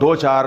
2-4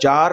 4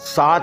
7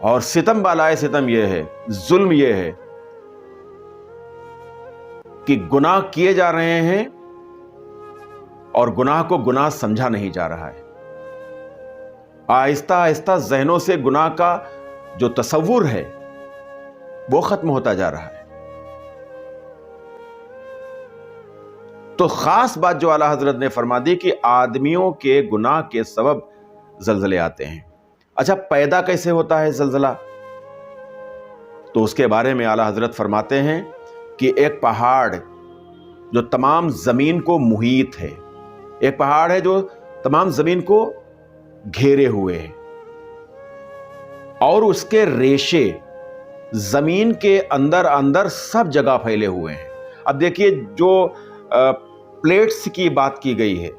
اور ستم بالائے ستم یہ ہے، ظلم یہ ہے کہ گناہ کیے جا رہے ہیں اور گناہ کو گناہ سمجھا نہیں جا رہا ہے۔ آہستہ آہستہ ذہنوں سے گناہ کا جو تصور ہے وہ ختم ہوتا جا رہا ہے۔ تو خاص بات جو اعلیٰ حضرت نے فرما دی کہ آدمیوں کے گناہ کے سبب زلزلے آتے ہیں۔ اچھا، پیدا کیسے ہوتا ہے زلزلہ؟ تو اس کے بارے میں اعلیٰ حضرت فرماتے ہیں کہ ایک پہاڑ جو تمام زمین کو محیط ہے، ایک پہاڑ ہے جو تمام زمین کو گھیرے ہوئے ہے، اور اس کے ریشے زمین کے اندر اندر سب جگہ پھیلے ہوئے ہیں۔ اب دیکھیے، جو پلیٹس کی بات کی گئی ہے،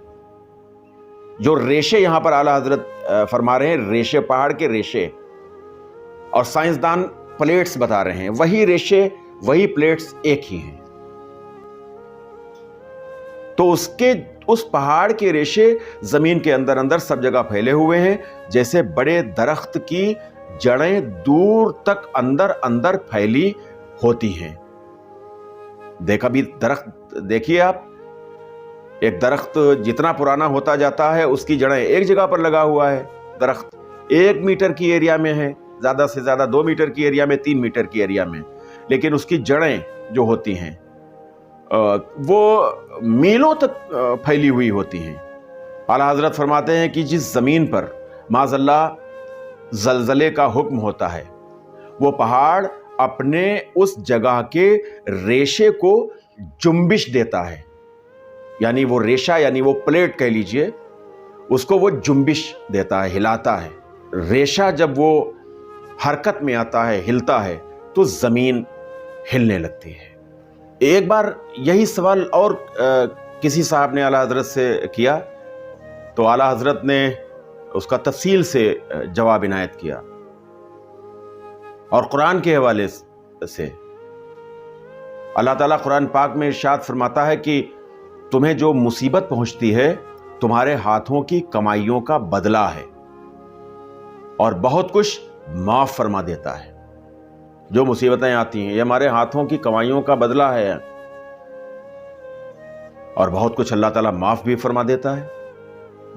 جو ریشے یہاں پر اعلیٰ حضرت فرما رہے ہیں، ریشے، پہاڑ کے ریشے، اور سائنسدان پلیٹس بتا رہے ہیں، وہی ریشے وہی پلیٹس ایک ہی ہیں۔ تو اس پہاڑ کے ریشے زمین کے اندر اندر سب جگہ پھیلے ہوئے ہیں، جیسے بڑے درخت کی جڑیں دور تک اندر اندر پھیلی ہوتی ہیں۔ دیکھا بھی درخت، دیکھیے آپ، ایک درخت جتنا پرانا ہوتا جاتا ہے اس کی جڑیں ایک جگہ پر لگا ہوا ہے۔ درخت 1 میٹر کی ایریا میں ہے، زیادہ سے زیادہ 2 میٹر کی ایریا میں، 3 میٹر کی ایریا میں، لیکن اس کی جڑیں جو ہوتی ہیں وہ میلوں تک پھیلی ہوئی ہوتی ہیں۔ اعلیٰ حضرت فرماتے ہیں کہ جس زمین پر معاذ اللہ زلزلے کا حکم ہوتا ہے، وہ پہاڑ اپنے اس جگہ کے ریشے کو جنبش دیتا ہے، یعنی وہ ریشہ، یعنی وہ پلیٹ کہہ لیجئے، اس کو وہ جنبش دیتا ہے، ہلاتا ہے۔ ریشہ جب وہ حرکت میں آتا ہے، ہلتا ہے، تو زمین ہلنے لگتی ہے۔ ایک بار یہی سوال اور کسی صاحب نے اعلیٰ حضرت سے کیا، تو اعلیٰ حضرت نے اس کا تفصیل سے جواب عنایت کیا، اور قرآن کے حوالے سے اللہ تعالیٰ قرآن پاک میں ارشاد فرماتا ہے کہ تمہیں جو مصیبت پہنچتی ہے تمہارے ہاتھوں کی کمائیوں کا بدلہ ہے، اور بہت کچھ معاف فرما دیتا ہے۔ جو مصیبتیں آتی ہیں یہ ہمارے ہاتھوں کی کمائیوں کا بدلہ ہے، اور بہت کچھ اللہ تعالیٰ معاف بھی فرما دیتا ہے،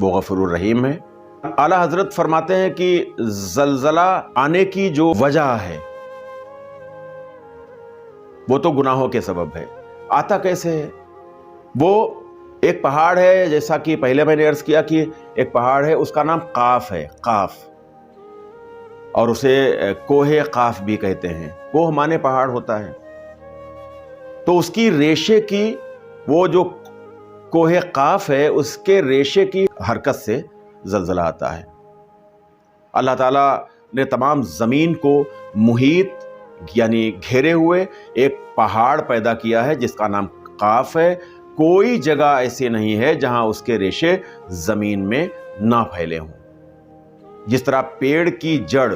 وہ غفور الرحیم ہے۔ اعلیٰ حضرت فرماتے ہیں کہ زلزلہ آنے کی جو وجہ ہے وہ تو گناہوں کے سبب ہے۔ آتا کیسے ہے؟ وہ ایک پہاڑ ہے، جیسا کہ پہلے میں نے عرض کیا کہ ایک پہاڑ ہے، اس کا نام قاف ہے، قاف، اور اسے کوہ قاف بھی کہتے ہیں۔ وہ ہمارے پہاڑ ہوتا ہے، تو اس کی ریشے کی، وہ جو کوہ قاف ہے اس کے ریشے کی حرکت سے زلزلہ آتا ہے۔ اللہ تعالیٰ نے تمام زمین کو محیط یعنی گھیرے ہوئے ایک پہاڑ پیدا کیا ہے جس کا نام قاف ہے۔ کوئی جگہ ایسی نہیں ہے جہاں اس کے ریشے زمین میں نہ پھیلے ہوں۔ جس طرح پیڑ کی جڑ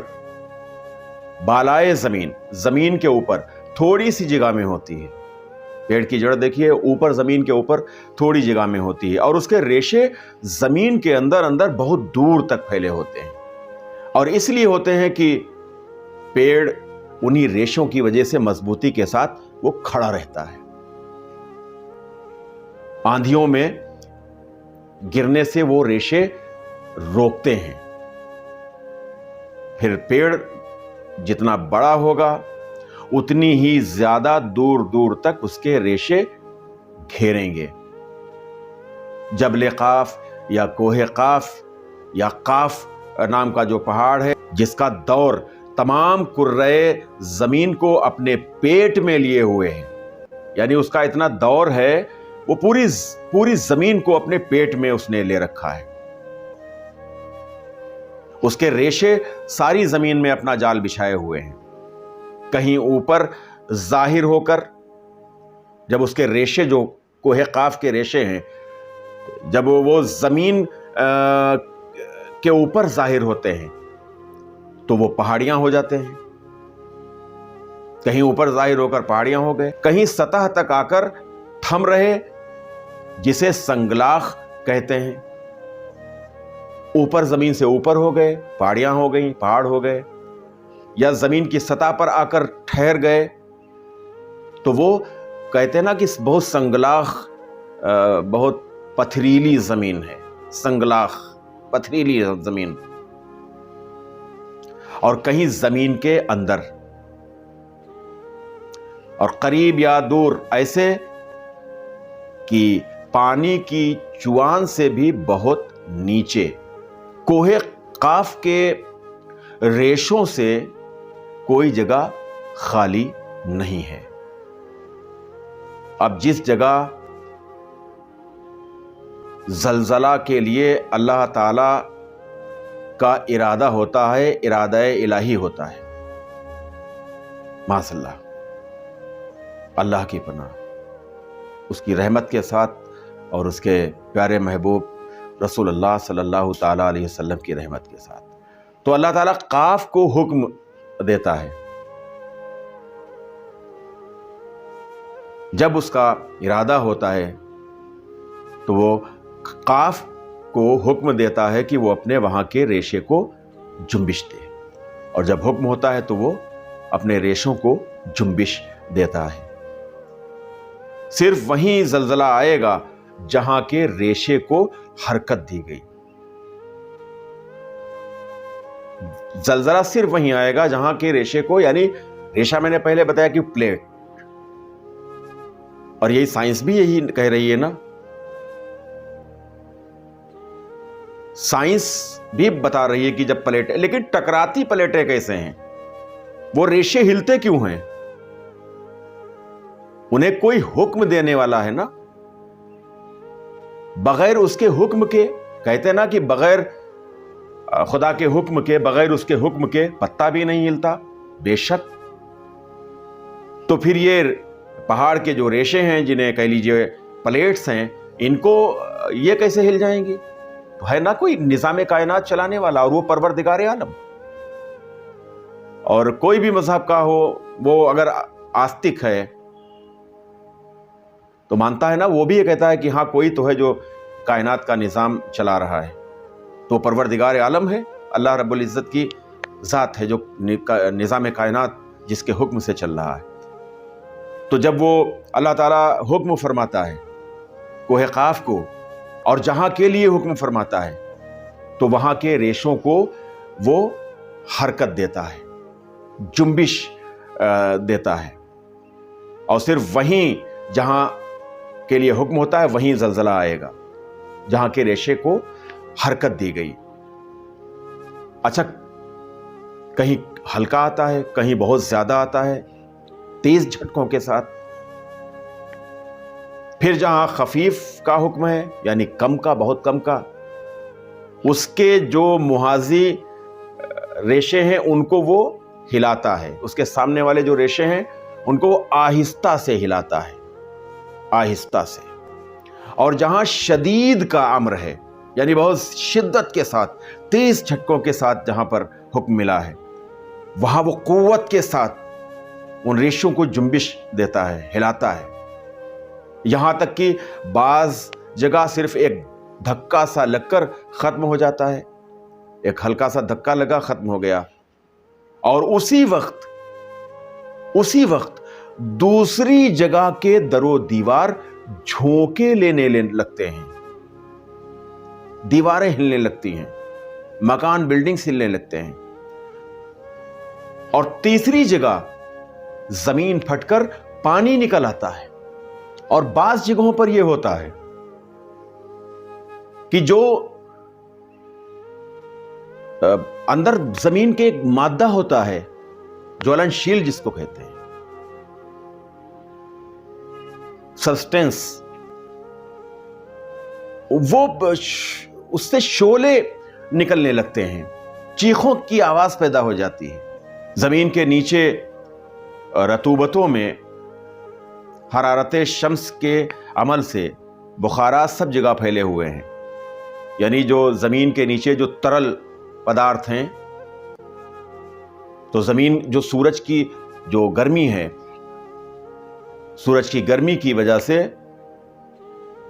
بالائے زمین کے اوپر تھوڑی سی جگہ میں ہوتی ہے، پیڑ کی جڑ دیکھیے اوپر، زمین کے اوپر تھوڑی جگہ میں ہوتی ہے، اور اس کے ریشے زمین کے اندر اندر بہت دور تک پھیلے ہوتے ہیں، اور اس لیے ہوتے ہیں کہ پیڑ انہی ریشوں کی وجہ سے مضبوطی کے ساتھ وہ کھڑا رہتا ہے، آندھیوں میں گرنے سے وہ ریشے روکتے ہیں۔ پھر پیڑ جتنا بڑا ہوگا اتنی ہی زیادہ دور دور تک اس کے ریشے گھیریں گے۔ جبل قاف یا کوہ قاف یا قاف نام کا جو پہاڑ ہے، جس کا دور تمام کرۂ زمین کو اپنے پیٹ میں لیے ہوئے ہیں، یعنی اس کا اتنا دور ہے، وہ پوری زمین کو اپنے پیٹ میں اس نے لے رکھا ہے۔ اس کے ریشے ساری زمین میں اپنا جال بچھائے ہوئے ہیں، کہیں اوپر ظاہر ہو کر، جب اس کے ریشے جو کوہ قاف کے ریشے ہیں، جب وہ زمین کے اوپر ظاہر ہوتے ہیں تو وہ پہاڑیاں ہو جاتے ہیں، کہیں اوپر ظاہر ہو کر پہاڑیاں ہو گئے، کہیں سطح تک آ کر تھم رہے جسے سنگلاخ کہتے ہیں، اوپر زمین سے اوپر ہو گئے، پہاڑیاں ہو گئیں، پہاڑ ہو گئے۔ یا زمین کی سطح پر آ کر ٹھہر گئے تو وہ کہتے ہیں نا کہ بہت سنگلاخ، بہت پتھریلی زمین ہے، سنگلاخ پتھریلی زمین، اور کہیں زمین کے اندر، اور قریب یا دور ایسے کہ پانی کی چوان سے بھی بہت نیچے۔ کوہ قاف کے ریشوں سے کوئی جگہ خالی نہیں ہے۔ اب جس جگہ زلزلہ کے لیے اللہ تعالی کا ارادہ ہوتا ہے، ارادہ الہی ہوتا ہے، معاذ اللہ، اللہ کی پناہ، اس کی رحمت کے ساتھ اور اس کے پیارے محبوب رسول اللہ صلی اللہ تعالیٰ علیہ وسلم کی رحمت کے ساتھ، تو اللہ تعالیٰ قاف کو حکم دیتا ہے۔ جب اس کا ارادہ ہوتا ہے تو وہ قاف کو حکم دیتا ہے کہ وہ اپنے وہاں کے ریشے کو جنبش دے، اور جب حکم ہوتا ہے تو وہ اپنے ریشوں کو جنبش دیتا ہے۔ صرف وہیں زلزلہ آئے گا جہاں کے ریشے کو حرکت دی گئی۔ زلزلہ صرف وہیں آئے گا جہاں کے ریشے کو، یعنی ریشہ میں نے پہلے بتایا کہ پلیٹ، اور یہی سائنس بھی یہی کہہ رہی ہے نا، سائنس بھی بتا رہی ہے کہ جب پلیٹیں، لیکن ٹکراتی پلیٹیں کیسے ہیں؟ وہ ریشے ہلتے کیوں ہیں؟ انہیں کوئی حکم دینے والا ہے نا، بغیر اس کے حکم کے، کہتے ہیں نا کہ بغیر خدا کے حکم کے، بغیر اس کے حکم کے پتا بھی نہیں ہلتا۔ بے شک، تو پھر یہ پہاڑ کے جو ریشے ہیں، جنہیں کہہ لیجئے پلیٹس ہیں، ان کو یہ کیسے ہل جائیں گے؟ تو ہے نا کوئی نظام کائنات چلانے والا، اور وہ پروردگار عالم۔ اور کوئی بھی مذہب کا ہو، وہ اگر آستک ہے تو مانتا ہے نا، وہ بھی یہ کہتا ہے کہ ہاں کوئی تو ہے جو کائنات کا نظام چلا رہا ہے، تو پروردگار عالم ہے، اللہ رب العزت کی ذات ہے جو نظام کائنات جس کے حکم سے چل رہا ہے۔ تو جب وہ اللہ تعالیٰ حکم فرماتا ہے کوہ قاف کو، اور جہاں کے لیے حکم فرماتا ہے، تو وہاں کے ریشوں کو وہ حرکت دیتا ہے، جنبش دیتا ہے، اور صرف وہیں جہاں کے لیے حکم ہوتا ہے وہیں زلزلہ آئے گا جہاں کے ریشے کو حرکت دی گئی۔ اچھا، کہیں ہلکا آتا ہے، کہیں بہت زیادہ آتا ہے، تیز جھٹکوں کے ساتھ۔ پھر جہاں خفیف کا حکم ہے، یعنی کم کا، بہت کم کا، اس کے جو موازی ریشے ہیں ان کو وہ ہلاتا ہے، اس کے سامنے والے جو ریشے ہیں ان کو وہ آہستہ سے ہلاتا ہے، آہستہ سے۔ اور جہاں شدید کا امر ہے، یعنی بہت شدت کے ساتھ، تیز جھٹکوں کے ساتھ جہاں پر حکم ملا ہے، وہاں وہ قوت کے ساتھ ان ریشوں کو جنبش دیتا ہے، ہلاتا ہے، یہاں تک کہ بعض جگہ صرف ایک دھکا سا لگ کر ختم ہو جاتا ہے، ایک ہلکا سا دھکا لگا، ختم ہو گیا، اور اسی وقت دوسری جگہ کے در و دیوار جھونکے لینے لگتے ہیں، دیواریں ہلنے لگتی ہیں، مکان، بلڈنگز ہلنے لگتے ہیں، اور تیسری جگہ زمین پھٹ کر پانی نکل آتا ہے۔ اور بعض جگہوں پر یہ ہوتا ہے کہ جو اندر زمین کے ایک مادہ ہوتا ہے، جولن شیل جس کو کہتے ہیں، سبسٹینس، وہ اس سے شعلے نکلنے لگتے ہیں، چیخوں کی آواز پیدا ہو جاتی ہے۔ زمین کے نیچے رطوبتوں میں حرارت شمس کے عمل سے بخارات سب جگہ پھیلے ہوئے ہیں، یعنی جو زمین کے نیچے جو ترل پدارتھ ہیں، تو زمین جو سورج کی جو گرمی ہے، سورج کی گرمی کی وجہ سے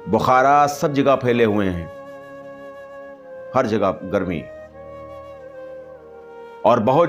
بخارات سب جگہ پھیلے ہوئے ہیں، ہر جگہ گرمی، اور بہت